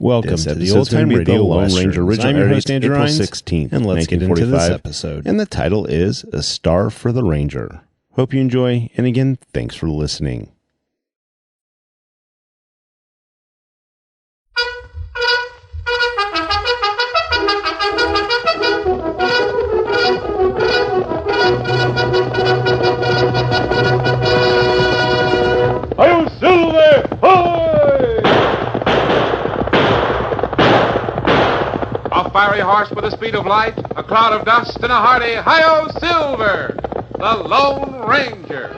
Welcome to the Old Time Radio Lone Ranger original. I'm your host, Andrew Rhynes, 16th, and let's get into this episode. And the title is A Star for the Ranger. Hope you enjoy, and again, thanks for listening. Hi-yo, Silver! Hoy! A fiery horse with the speed of light, a cloud of dust, and a hearty Hi-yo, Silver! The Lone Ranger.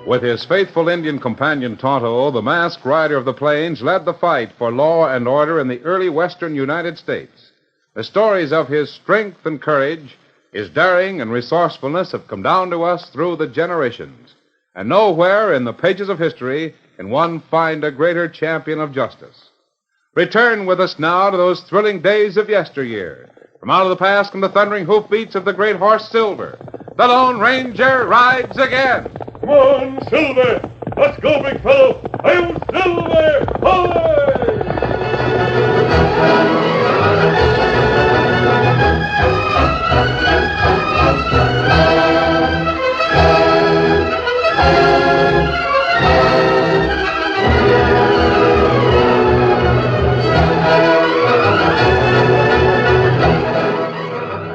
With his faithful Indian companion Tonto, the masked rider of the plains led the fight for law and order in the early western United States. The stories of his strength and courage, his daring and resourcefulness have come down to us through the generations. And nowhere in the pages of history can one find a greater champion of justice. Return with us now to those thrilling days of yesteryear. From out of the past come the thundering hoofbeats of the great horse Silver. The Lone Ranger rides again. Come on, Silver! Let's go, big fellow! Hi-yo, Silver! Hoy!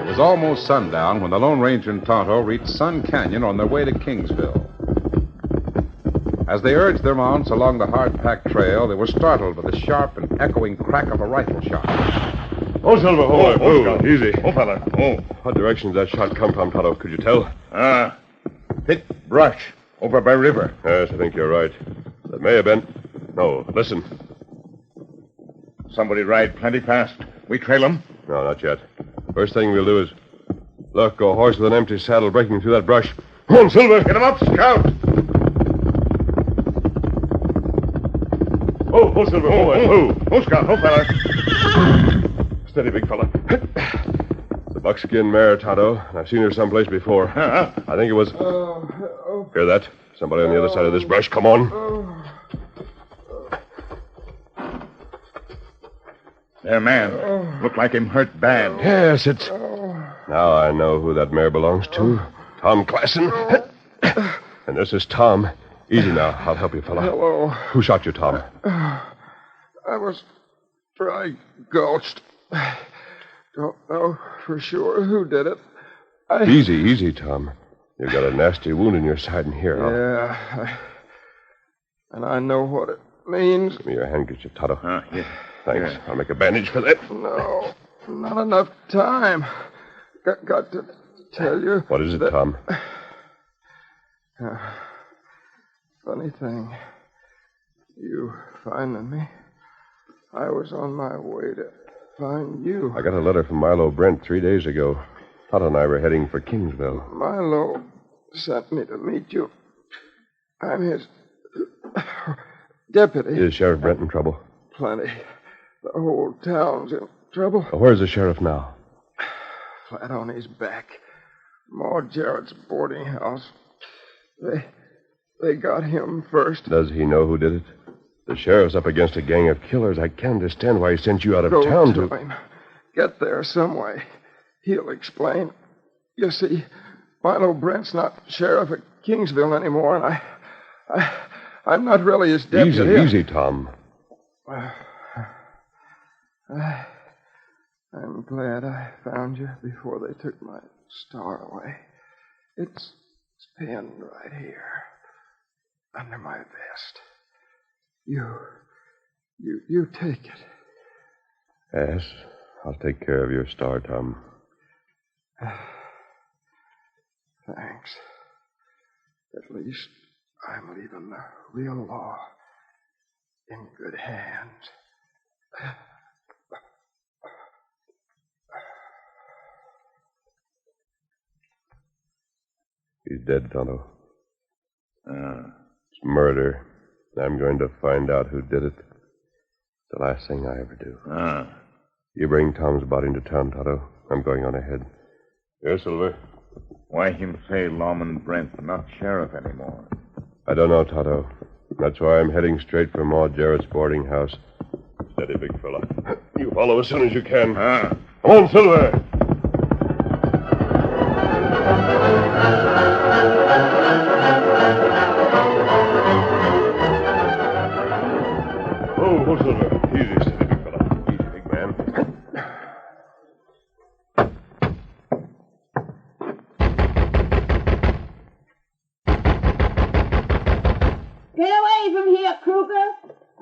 It was almost sundown when the Lone Ranger and Tonto reached Sun Canyon on their way to Kingsville. As they urged their mounts along the hard-packed trail, they were startled by the sharp and echoing crack of a rifle shot. Oh, Silver, hold Easy. Oh, fella. Oh. What direction did that shot come from, Tonto? Could you tell? Thick brush over by river. Yes, I think you're right. That may have been... No, listen. Somebody ride plenty fast. We trail him? No, not yet. First thing we'll do is... Look, a horse with an empty saddle breaking through that brush. Come on, Silver. Get him up, scout. Oh, Silver. Oh, Scout. Oh, fella. Steady, big fella. The buckskin mare, Tonto. I've seen her someplace before. I think it was... Hear that? Somebody on the other side of this brush. Come on. There, man. Look like him hurt bad. Yes, it's... Now I know who that mare belongs to. Tom Klassen. And this is Tom. Easy now. I'll help you, fella. Hello. Who shot you, Tom? I was dry gulched. Don't know for sure who did it. Easy, Tom. You've got a nasty wound in your side and here. Yeah. And I know what it means. Give me your handkerchief, Tonto. Yeah. Thanks. I'll make a bandage for that. No, not enough time. Got to tell you. What is it, Tom? Funny thing. You finding me. I was on my way to find you. I got a letter from Milo Brent 3 days ago. Todd and I were heading for Kingsville. Milo sent me to meet you. I'm his deputy. Is Sheriff Brent in trouble? Plenty. The whole town's in trouble. Where's the sheriff now? Flat on his back. Ma Jarrett's boarding house. They got him first. Does he know who did it? The sheriff's up against a gang of killers. I can't understand why he sent you out of town to him. Get there some way. He'll explain. You see, Milo Brent's not sheriff of Kingsville anymore, and I'm not really his deputy. Easy, Tom. I'm glad I found you before they took my star away. It's pinned right here, under my vest. You take it. Yes, I'll take care of your star, Tom. Thanks. At least I'm leaving the real law in good hands. He's dead, Tonto. It's murder. I'm going to find out who did it. It's the last thing I ever do. You bring Tom's body into town, Tonto. I'm going on ahead. Yes, Silver? Why him say Lawman Brent not sheriff anymore? I don't know, Tonto. That's why I'm heading straight for Ma Jarrett's boarding house. Steady, big fella. You follow as soon as you can. Come on, Silver! Oh, Silver. Easy, steady, big fella. Easy, big man. Get away from here, Kruger.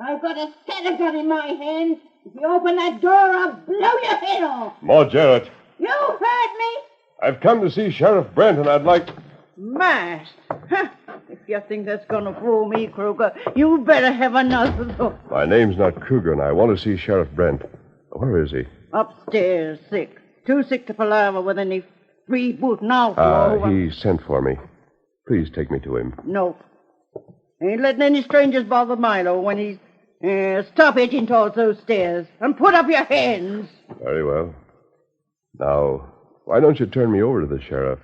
I've got a gun in my hand. If you open that door, I'll blow your head off. Ma Jarrett. You heard me? I've come to see Sheriff Brent, and I'd like... Masked? Huh. If you think that's going to fool me, Kruger, you better have another look. My name's not Kruger, and I want to see Sheriff Brent. Where is he? Upstairs, sick. Too sick to palaver with any freebooting outlaw. He sent for me. Please take me to him. No. Ain't letting any strangers bother Milo when he's... stop edging towards those stairs and put up your hands. Very well. Now, why don't you turn me over to the sheriff?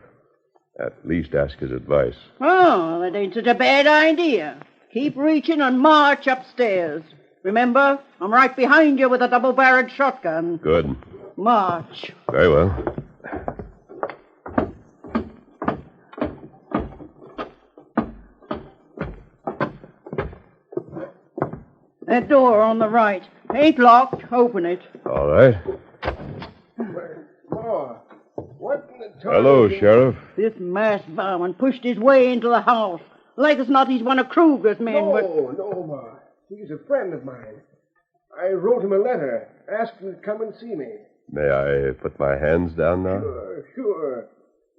At least ask his advice. Oh, that ain't such a bad idea. Keep reaching and march upstairs. Remember, I'm right behind you with a double-barreled shotgun. Good. March. Very well. That door on the right. Ain't locked. Open it. All right. What in the Hello, Sheriff. This masked varmint pushed his way into the house. Like as not he's one of Kruger's men, No, Ma. He's a friend of mine. I wrote him a letter, asked him to come and see me. May I put my hands down now? Sure.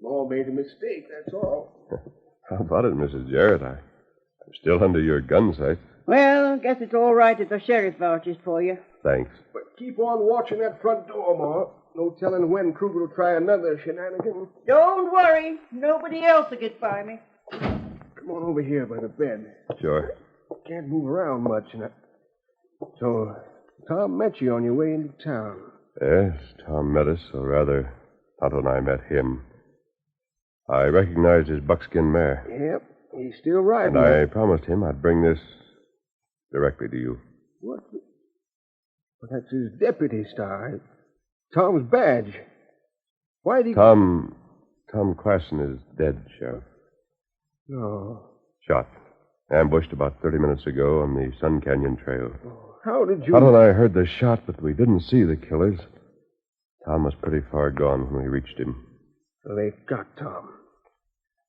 Ma made a mistake, that's all. How about it, Mrs. Jarrett? I'm still under your gun sights. Well, I guess it's all right if the sheriff vouches for you. Thanks. But keep on watching that front door, Ma. No telling when Kruger will try another shenanigan. Don't worry. Nobody else will get by me. Come on over here by the bed. Sure. Can't move around much. So, Tom met you on your way into town. Yes, Tom met us, or rather, Tonto and I met him. I recognized his buckskin mare. Yep, he's still riding. And I promised him I'd bring this directly to you. What? Well, that's his deputy star. Tom's badge. Why'd he... Tom Classen is dead, Sheriff. No. Shot. Ambushed about 30 minutes ago on the Sun Canyon Trail. How did you... Tonto and I heard the shot, but we didn't see the killers. Tom was pretty far gone when we reached him. Well, they've got Tom.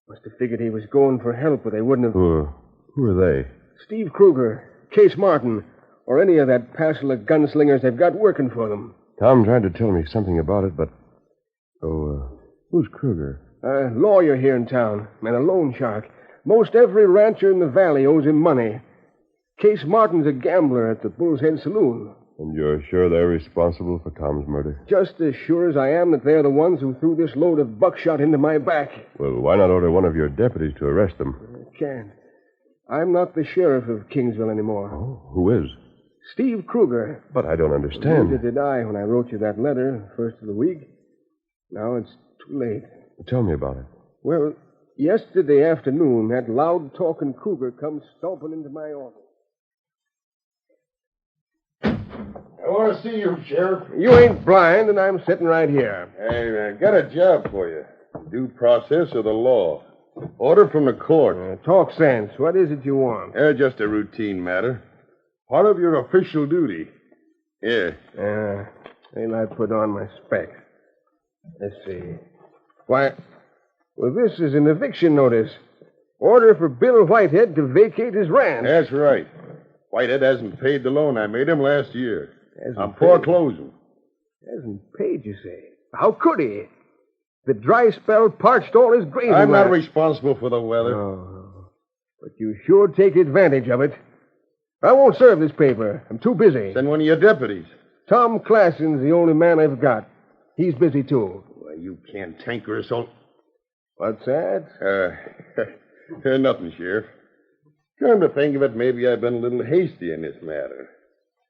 Must have figured he was going for help, or they wouldn't have... Who are they? Steve Kruger, Case Martin, or any of that passel of gunslingers they've got working for them. Tom tried to tell me something about it, but... who's Kruger? A lawyer here in town, and a loan shark. Most every rancher in the valley owes him money. Case Martin's a gambler at the Bull's Head Saloon. And you're sure they're responsible for Tom's murder? Just as sure as I am that they're the ones who threw this load of buckshot into my back. Well, why not order one of your deputies to arrest them? I can't. I'm not the sheriff of Kingsville anymore. Oh, who is? Steve Kruger. But I don't understand. Neither did I when I wrote you that letter, first of the week. Now it's too late. Tell me about it. Well, yesterday afternoon, that loud-talking Kruger comes stomping into my office. I want to see you, Sheriff. You ain't blind, and I'm sitting right here. Hey, I got a job for you. Due process of the law. Order from the court. Talk sense. What is it you want? Just a routine matter. Part of your official duty. Here. Ain't I put on my specs? Let's see. Why, well, this is an eviction notice. Order for Bill Whitehead to vacate his ranch. That's right. Whitehead hasn't paid the loan I made him last year. I'm foreclosing. Hasn't paid, you say? How could he? The dry spell parched all his grazing I'm not land. responsible for the weather. Oh, but you sure take advantage of it. I won't serve this paper. I'm too busy. Send one of your deputies. Tom Classen's the only man I've got. He's busy, too. Why, you cantankerous old... What's that? Nothing, Sheriff. Come to think of it, maybe I've been a little hasty in this matter.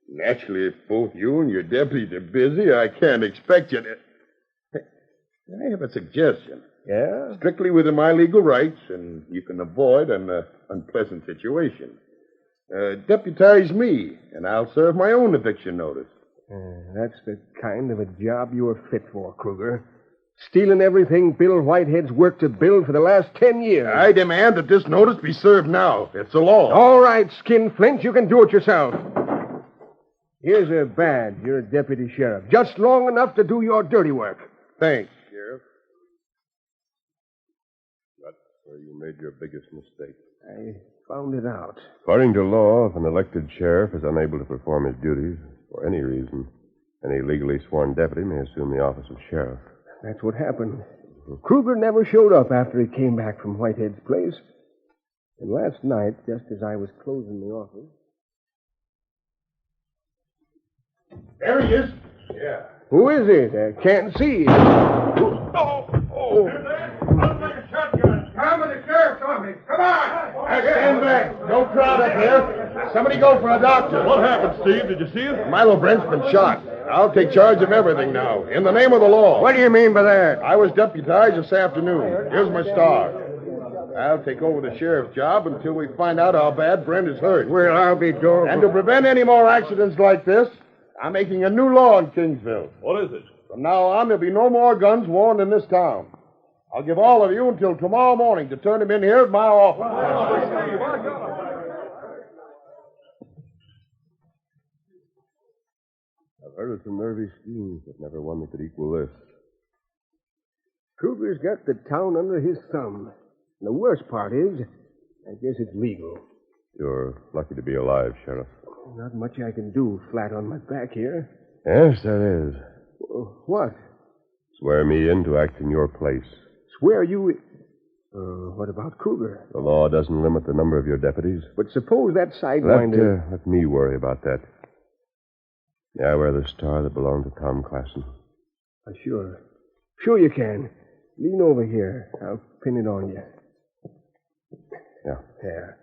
Naturally, if both you and your deputies are busy, I can't expect you to... I have a suggestion. Yeah? Strictly within my legal rights, and you can avoid an unpleasant situation. Deputize me, and I'll serve my own eviction notice. That's the kind of a job you are fit for, Kruger. Stealing everything Bill Whitehead's worked to build for the last 10 years. I demand that this notice be served now. It's the law. All right, Skinflint, you can do it yourself. Here's a badge. You're a deputy sheriff. Just long enough to do your dirty work. Thanks, Sheriff. That's where you made your biggest mistake. I found it out. According to law, if an elected sheriff is unable to perform his duties for any reason, any legally sworn deputy may assume the office of sheriff. That's what happened. Kruger never showed up after he came back from Whitehead's place. And last night, just as I was closing the office... There he is. Yeah. Who is it? I can't see. Come with the sheriff's office. Come on. Stand back. No crowd up here. Somebody go for a doctor. What happened, Steve? Did you see it? Milo Brent's been shot. I'll take charge of everything now, in the name of the law. What do you mean by that? I was deputized this afternoon. Here's my star. I'll take over the sheriff's job until we find out how bad Brent is hurt. Well, I'll be doggone. And to prevent any more accidents like this, I'm making a new law in Kingsville. What is it? From now on, there'll be no more guns worn in this town. I'll give all of you until tomorrow morning to turn them in here at my office. I've heard of some nervy schemes, but never one that could equal this. Kruger's got the town under his thumb. And the worst part is, I guess it's legal. You're lucky to be alive, Sheriff. Not much I can do flat on my back here. Yes, that is. What? Swear me in to act in your place. Swear you... what about Kruger? The law doesn't limit the number of your deputies. But suppose that sidewinder... Let me worry about that. Yeah, I wear the star that belonged to Tom Classen. Sure. Sure you can. Lean over here. I'll pin it on you. Yeah. There.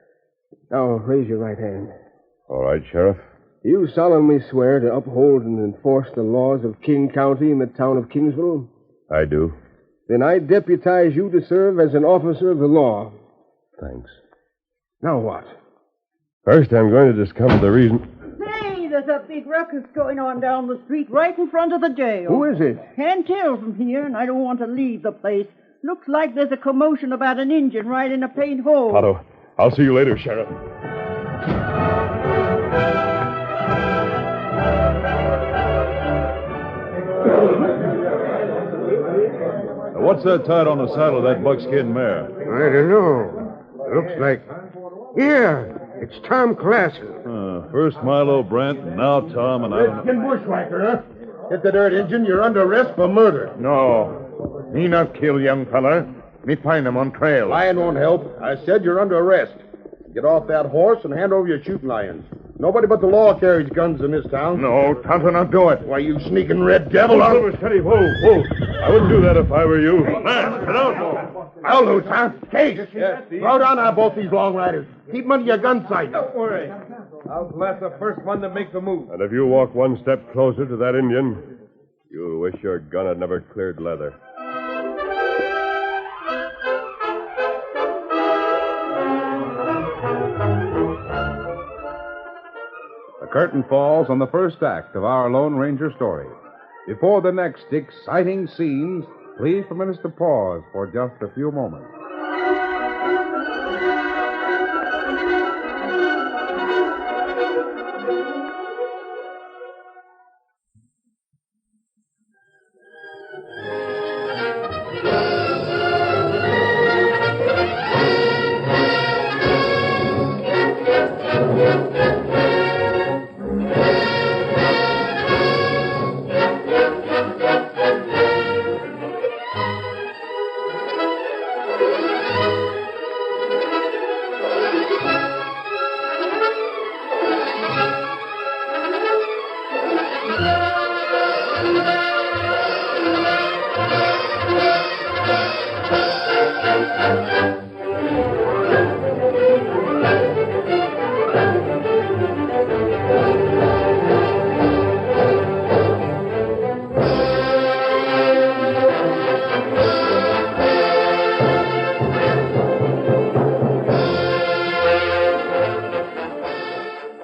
Now, raise your right hand. All right, Sheriff. You solemnly swear to uphold and enforce the laws of King County and the town of Kingsville? I do. Then I deputize you to serve as an officer of the law. Thanks. Now what? First, I'm going to discover the reason... Hey, there's a big ruckus going on down the street right in front of the jail. Who is it? Can't tell from here, and I don't want to leave the place. Looks like there's a commotion about an engine right in a paint hole. Tonto, I'll see you later, Sheriff. What's that tied on the saddle of that buckskin mare? I don't know. Looks like... Yeah, it's Tom Classen. First Milo Brent, and now Tom, and I don't know... Redskin bushwhacker, huh? Hit the dirt engine, you're under arrest for murder. No. Me not kill young fella. Me find him on trail. Lying won't help. I said you're under arrest. Get off that horse and hand over your shooting irons. Nobody but the law carries guns in this town. No, Tonto, not do it. Why, you sneaking red devil. Silver, steady. Whoa. I wouldn't do that if I were you. Man, get out. I'll lose, huh? Case. Throw down now, both these long riders. Keep them under your gun sight. Don't worry. I'll blast the first one to make the move. And if you walk one step closer to that Indian, you'll wish your gun had never cleared leather. The curtain falls on the first act of our Lone Ranger story. Before the next exciting scenes, please permit us to pause for just a few moments.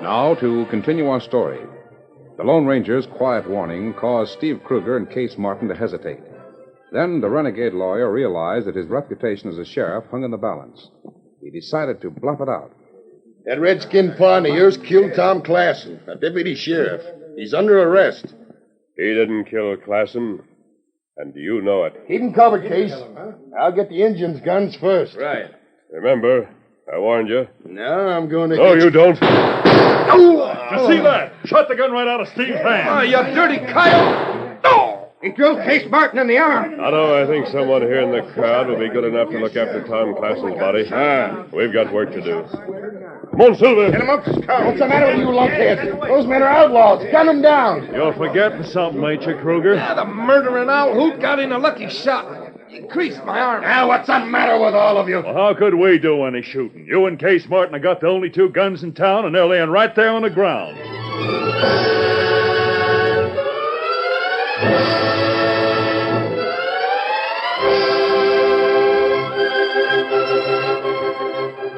Now, to continue our story. The Lone Ranger's quiet warning caused Steve Kruger and Case Martin to hesitate. Then the renegade lawyer realized that his reputation as a sheriff hung in the balance. He decided to bluff it out. That redskin pawn of yours killed Tom Klassen, a deputy sheriff. He's under arrest. He didn't kill Klassen, and you know it. Keep him covered, Case. I'll get the Indians' guns first. Right. Remember, I warned you. Now I'm going to... No, you don't. You see that? Shot the gun right out of Steve's hand. Oh, you dirty coyote! Oh! He drilled Case Martin in the arm. Tonto, I think someone here in the crowd will be good enough to look after Tom Klassen's body. We've got work to do. Come on, Silver. Get him up, Scout. What's the matter with you lunkheads? Those men are outlaws. Gun them down. You're forgetting something, ain't you, Kruger? The murdering owl hoot got in a lucky shot. He creased my arm. Now, what's the matter with all of you? Well, how could we do any shooting? You and Case Martin have got the only two guns in town, and they're laying right there on the ground.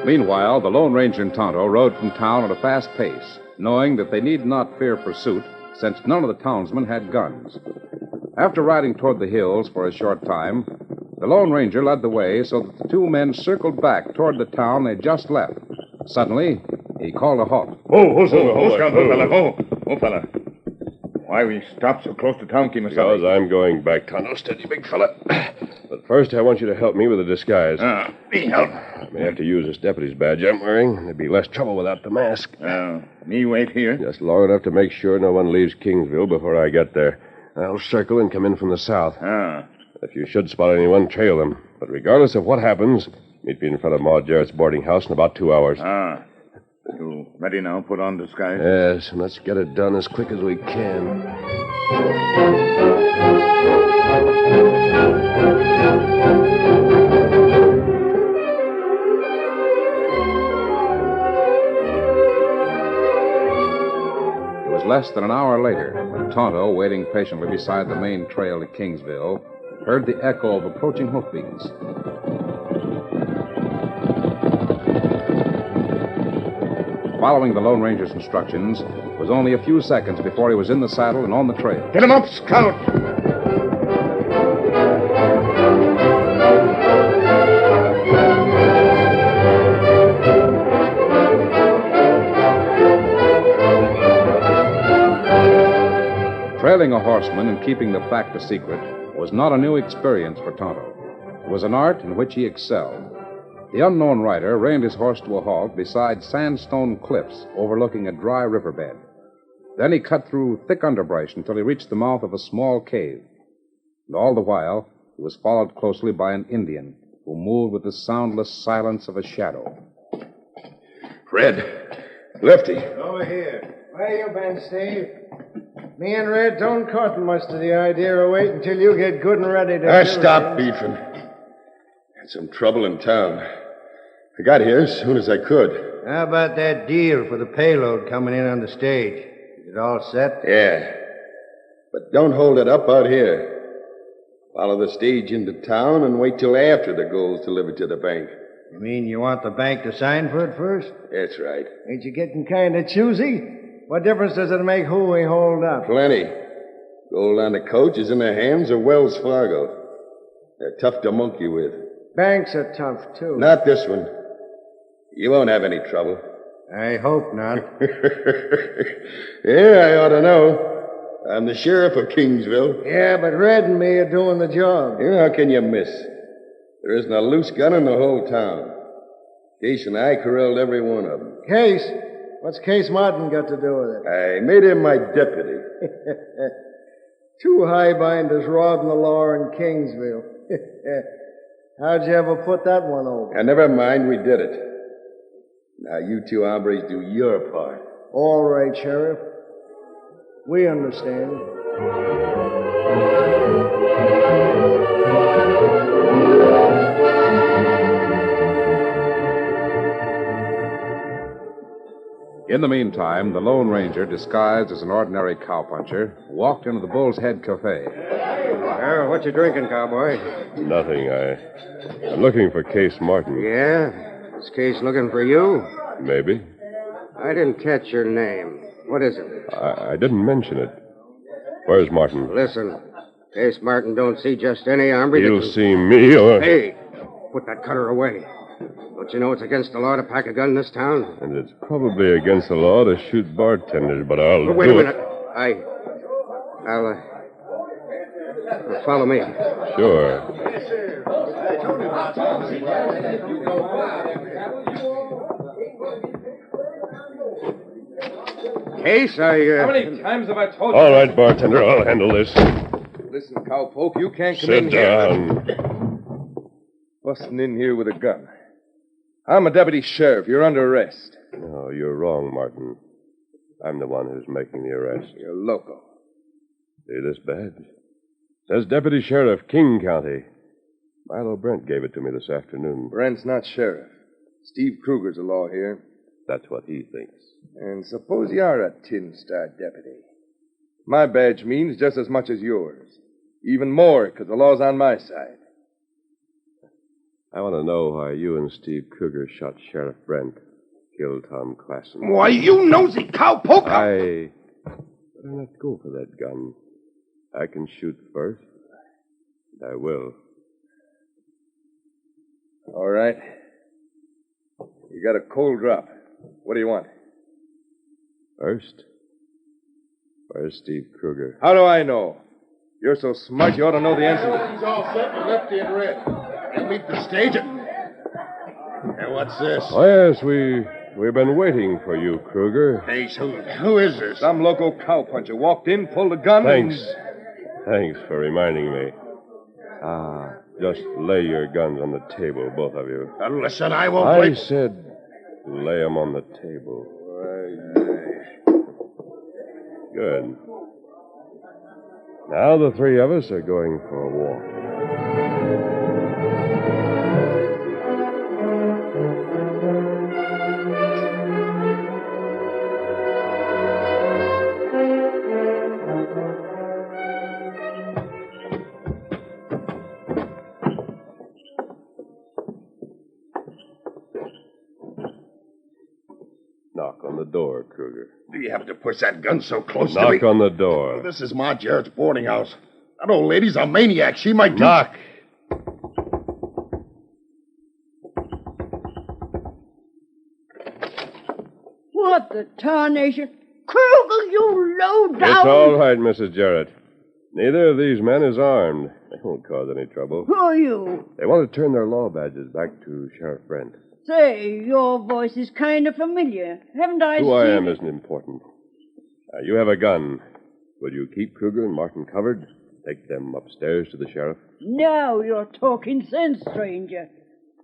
Meanwhile, the Lone Ranger and Tonto rode from town at a fast pace, knowing that they need not fear pursuit, since none of the townsmen had guns. After riding toward the hills for a short time, the Lone Ranger led the way so that the two men circled back toward the town they just left. Suddenly, he called a halt. Oh, fella. Why we stopped so close to town, Kemo? Because I'm going back, Tonto. Steady, big fella. But first, I want you to help me with a disguise. Me help. I may have to use this deputy's badge I'm wearing. There'd be less trouble without the mask. Me wait here. Just long enough to make sure no one leaves Kingsville before I get there. I'll circle and come in from the south. If you should spot anyone, trail them. But regardless of what happens, meet me in front of Ma Jarrett's boarding house in about 2 hours. You ready now? Put on disguise? Yes, and let's get it done as quick as we can. It was less than an hour later when Tonto, waiting patiently beside the main trail to Kingsville, heard the echo of approaching hoofbeats. Following the Lone Ranger's instructions, it was only a few seconds before he was in the saddle and on the trail. Get him up, Scout. Trailing a horseman and keeping the fact a secret was not a new experience for Tonto. It was an art in which he excelled. The unknown rider reined his horse to a halt beside sandstone cliffs overlooking a dry riverbed. Then he cut through thick underbrush until he reached the mouth of a small cave. And all the while, he was followed closely by an Indian who moved with the soundless silence of a shadow. Fred, Lefty. Over here. Where you been, Steve? Me and Red don't cut much to the idea of waiting until you get good and ready to I stopped beefing. Had some trouble in town. I got here as soon as I could. How about that deal for the payload coming in on the stage? Is it all set? Yeah. But don't hold it up out here. Follow the stage into town and wait till after the gold's delivered to the bank. You mean you want the bank to sign for it first? That's right. Ain't you getting kind of choosy? What difference does it make who we hold up? Plenty. Gold on the coach is in the hands of Wells Fargo. They're tough to monkey with. Banks are tough, too. Not this one. You won't have any trouble. I hope not. Yeah, I ought to know. I'm the sheriff of Kingsville. Yeah, but Red and me are doing the job. Yeah, how can you miss? There isn't a loose gun in the whole town. Case and I corralled every one of them. Case? What's Case Martin got to do with it? I made him my deputy. Two highbinders robbing the law in Kingsville. How'd you ever put that one over? Never mind, we did it. Now you two hombres do your part. All right, Sheriff. We understand. In the meantime, the Lone Ranger, disguised as an ordinary cowpuncher, walked into the Bull's Head Cafe. Well, what you drinking, cowboy? Nothing. I'm looking for Case Martin. Yeah? Is Case looking for you? Maybe. I didn't catch your name. What is it? I didn't mention it. Where's Martin? Listen, Case Martin don't see just any hombre. He'll see me or... Hey, put that cutter away. Don't you know it's against the law to pack a gun in this town? And it's probably against the law to shoot bartenders, but I'll Wait do a it. minute. I'll follow me. Sure. Case, How many times have I told you? All right, bartender, I'll handle this. Listen, cowpoke, you can't come Sit in down. here. Busting in here with a gun. I'm a deputy sheriff. You're under arrest. No, you're wrong, Martin. I'm the one who's making the arrest. You're loco. See this badge? Says Deputy Sheriff, King County. Milo Brent gave it to me this afternoon. Brent's not sheriff. Steve Kruger's the law here. That's what he thinks. And suppose you are a tin-star deputy. My badge means just as much as yours. Even more, because the law's on my side. I want to know why you and Steve Kruger shot Sheriff Brent, killed Tom Klassen. Why, you nosy cowpoke! I better not go for that gun. I can shoot first, and I will. All right. You got a cold drop. What do you want? First, where's Steve Kruger? How do I know? You're so smart, you ought to know the answer. He's all set with Lefty and Red. They'll meet the stage. Hey, what's this? Oh, yes, we've been waiting for you, Kruger. Hey, who is this? Some local cowpuncher walked in, pulled a gun. Thanks. Thanks for reminding me. Just lay your guns on the table, both of you. Listen, I won't I wait. said lay them on the table. Good. Now the three of us are going for a walk. Knock on the door, Kruger. Do you have to push that gun so close to me? Knock on the door. This is Ma Jarrett's boarding house. That old lady's a maniac. She might do... Knock. What the tarnation? Kruger, you low down... It's all right, Mrs. Jarrett. Neither of these men is armed. They won't cause any trouble. Who are you? They want to turn their law badges back to Sheriff Brent. Say, your voice is kind of familiar. Haven't I Who seen I am it? isn't important. You have a gun. Will you keep Kruger and Martin covered? Take them upstairs to the sheriff? Now you're talking sense, stranger.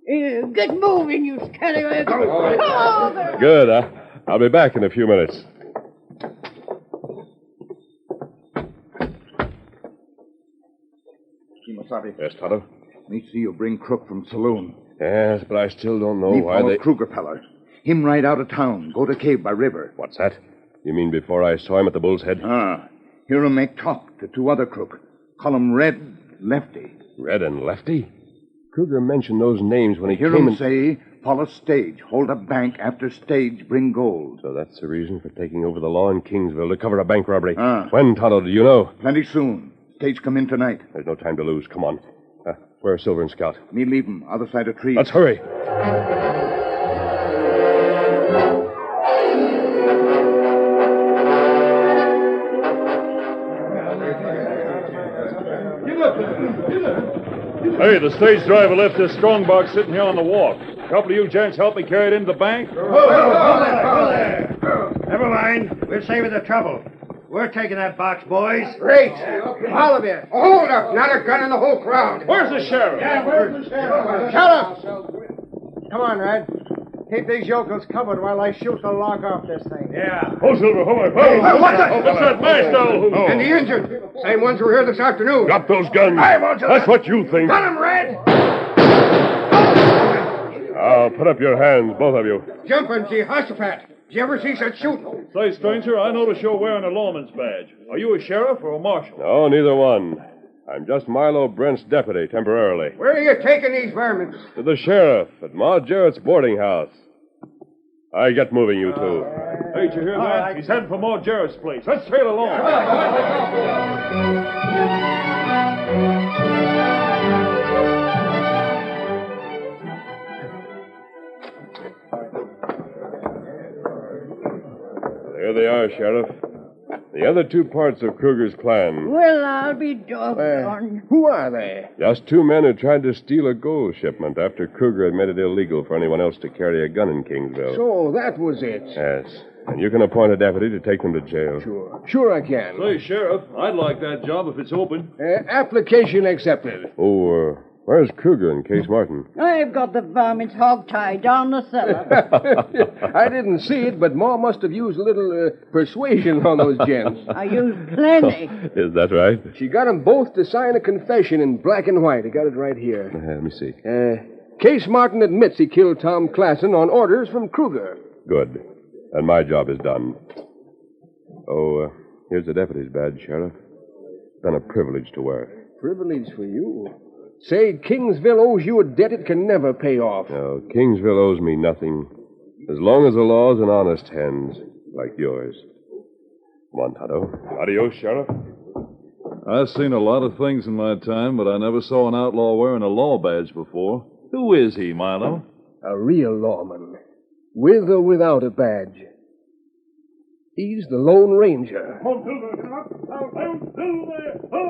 Get moving, you scallywag. Come over. Good. I'll be back in a few minutes. Kimasabi. Yes, Tonto? Me see you bring Crook from saloon. Yes, but I still don't know why follow they... Kruger feller. Him ride out of town. Go to cave by river. What's that? You mean before I saw him at the Bull's Head? Hear him make talk to two other Crook. Call him Red, Lefty. Red and Lefty? Kruger mentioned those names when he Hear came him say, follow stage. Hold a bank. After stage, bring gold. So that's the reason for taking over the law in Kingsville to cover a bank robbery. When, Tonto, do you know? Plenty soon. Stage come in tonight. There's no time to lose. Come on. Where's Silver and Scout? Me leave 'em. Other side of trees. Let's hurry. Hey, the stage driver left this strong box sitting here on the walk. A couple of you gents help me carry it into the bank? Hold there. Never mind. We'll save you the trouble. We're taking that box, boys. Great. All of you. Hold up. Not a gun in the whole crowd. Where's the sheriff? Yeah, where's the sheriff? Sheriff! Come on, Red. Keep these yokels covered while I shoot the lock off this thing. Yeah. Oh, Silver, hold on. What's that masked owl? And the injured. Same ones who were here this afternoon. Drop those guns. That's what you think. Got him, Red! Now, put up your hands, both of you. Jumping, Jehoshaphat. Did you ever see such shooting? Say, stranger, I notice you're wearing a lawman's badge. Are you a sheriff or a marshal? No, neither one. I'm just Milo Brent's deputy, temporarily. Where are you taking these varmints? To the sheriff at Ma Jarrett's boarding house. I get moving, you two. Hey, did you hear that? He's heading for Maud Jarrett's place. Let's trail along. There they are, Sheriff. The other two parts of Kruger's plan. Well, I'll be doggone. Who are they? Just two men who tried to steal a gold shipment after Kruger had made it illegal for anyone else to carry a gun in Kingsville. So, that was it. Yes. And you can appoint a deputy to take them to jail. Sure I can. Say, Sheriff, I'd like that job if it's open. Application accepted. Oh, where's Kruger and Case Martin? I've got the varmints hog-tied down the cellar. I didn't see it, but Ma must have used a little persuasion on those gents. I used plenty. Is that right? She got them both to sign a confession in black and white. I got it right here. Let me see. Case Martin admits he killed Tom Klassen on orders from Kruger. Good. And my job is done. Oh, here's the deputy's badge, Sheriff. It's been a privilege to wear it. Privilege for you. Say, Kingsville owes you a debt it can never pay off. No, Kingsville owes me nothing. As long as the law's in honest hands, like yours. Come on, Tonto. Adios, Sheriff. I've seen a lot of things in my time, but I never saw an outlaw wearing a law badge before. Who is he, Milo? A real lawman. With or without a badge. He's the Lone Ranger. Come on, Silver. Come on, Silver. Oh,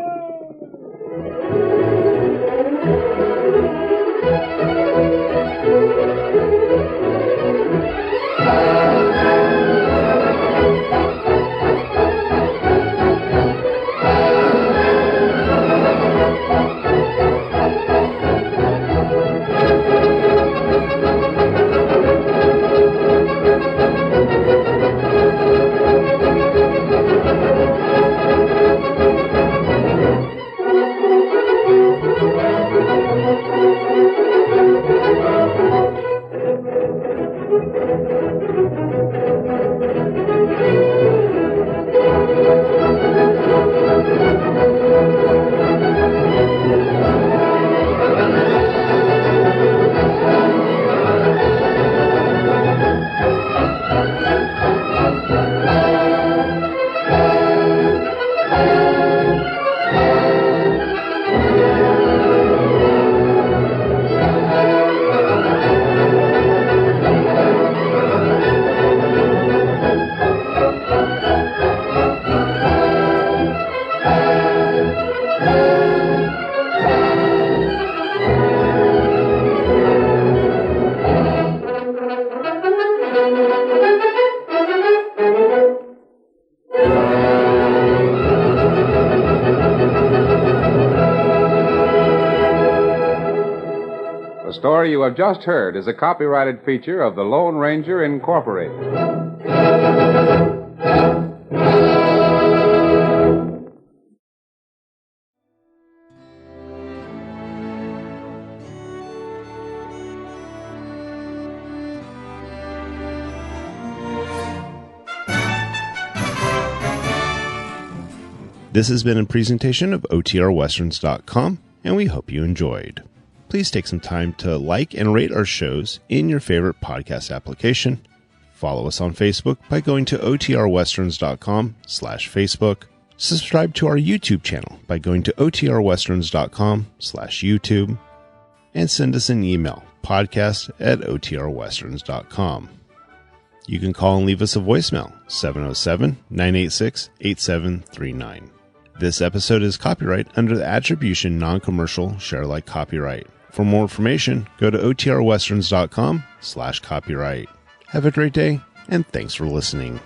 story you have just heard is a copyrighted feature of the Lone Ranger Incorporated. This has been a presentation of OTRWesterns.com, and we hope you enjoyed. Please take some time to like and rate our shows in your favorite podcast application. Follow us on Facebook by going to OTRWesterns.com/Facebook. Subscribe to our YouTube channel by going to OTRWesterns.com/YouTube. And send us an email, podcast@OTRWesterns.com. You can call and leave us a voicemail, 707-986-8739. This episode is copyright under the Attribution Non-Commercial Share-alike copyright. For more information, go to OTRWesterns.com/copyright. Have a great day, and thanks for listening.